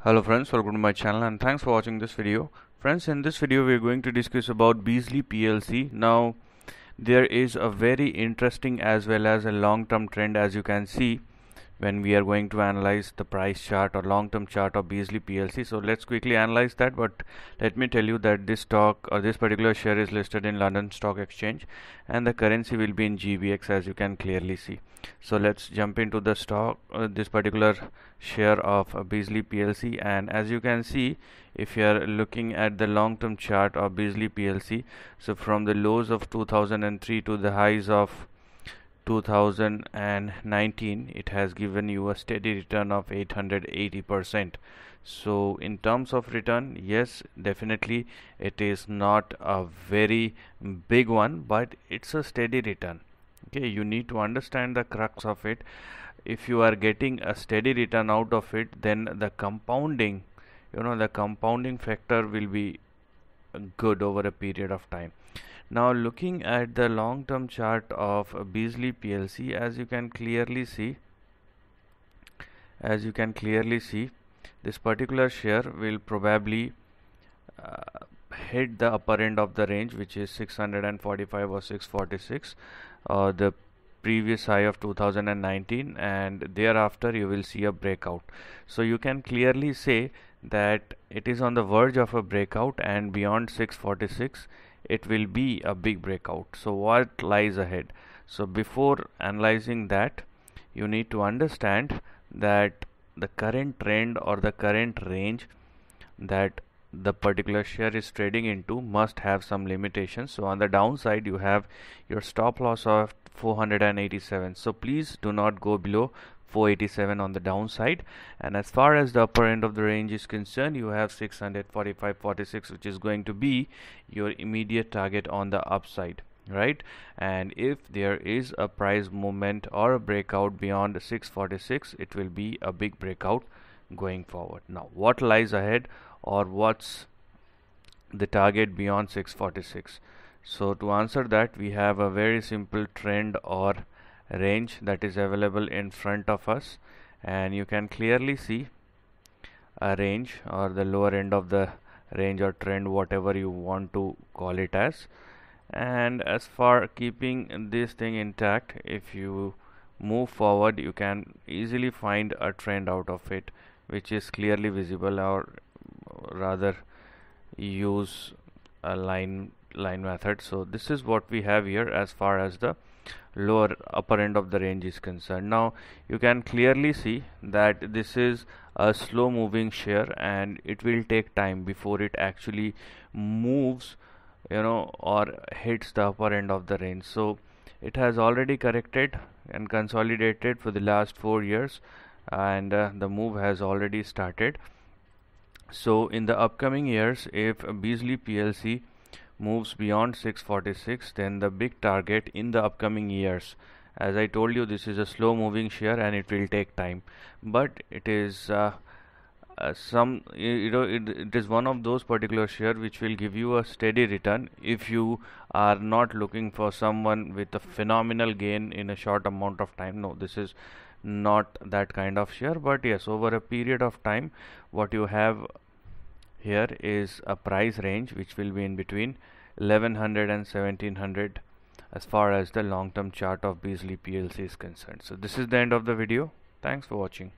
Hello friends, welcome to my channel and thanks for watching this video. Friends, in this video we are going to discuss about Beazley Plc. Now there is a very interesting as well as a long-term trend, as you can see when we are going to analyze the price chart or long-term chart of Beazley Plc. So let's quickly analyze that, but let me tell you that this stock or this particular share is listed in London Stock Exchange and the currency will be in GBX, as you can clearly see. So let's jump into the stock, this particular share of Beazley Plc, and as you can see, if you are looking at the long-term chart of Beazley Plc, so from the lows of 2003 to the highs of 2019, it has given you a steady return of 880%. So in terms of return, yes, definitely it is not a very big one, but it's a steady return. Okay, you need to understand the crux of it. If you are getting a steady return out of it, then the compounding, the compounding factor will be good over a period of time. Now looking at the long-term chart of Beazley Plc, as you can clearly see, this particular share will probably hit the upper end of the range, which is 645 or 646, the previous high of 2019, and thereafter you will see a breakout. So you can clearly say that it is on the verge of a breakout, and beyond 646 it will be a big breakout. So what lies ahead? So before analyzing that, you need to understand that the current trend or the current range that the particular share is trading into must have some limitations. So on the downside, you have your stop loss of 487. So please do not go below 487 on the downside, and as far as the upper end of the range is concerned, you have 645.46, which is going to be your immediate target on the upside, right? And if there is a price movement or a breakout beyond 646, it will be a big breakout going forward. Now what lies ahead, or what's the target beyond 646? So to answer that, we have a very simple trend or range that is available in front of us, and you can clearly see a range or the lower end of the range or trend, whatever you want to call it as. And as for keeping this thing intact, if you move forward, you can easily find a trend out of it which is clearly visible, or rather use a line method. So this is what we have here as far as the lower upper end of the range is concerned. Now you can clearly see that this is a slow moving share, and it will take time before it actually moves, or hits the upper end of the range. So it has already corrected and consolidated for the last 4 years, and the move has already started. So in the upcoming years, if Beazley Plc moves beyond 646, then the big target in the upcoming years, as I told you, this is a slow moving share and it will take time, but it is it is one of those particular share which will give you a steady return if you are not looking for someone with a phenomenal gain in a short amount of time. No, this is not that kind of share, but yes, over a period of time, what you have here is a price range which will be in between 1100 and 1700 as far as the long term chart of Beazley Plc is concerned. So this is the end of the video. Thanks for watching.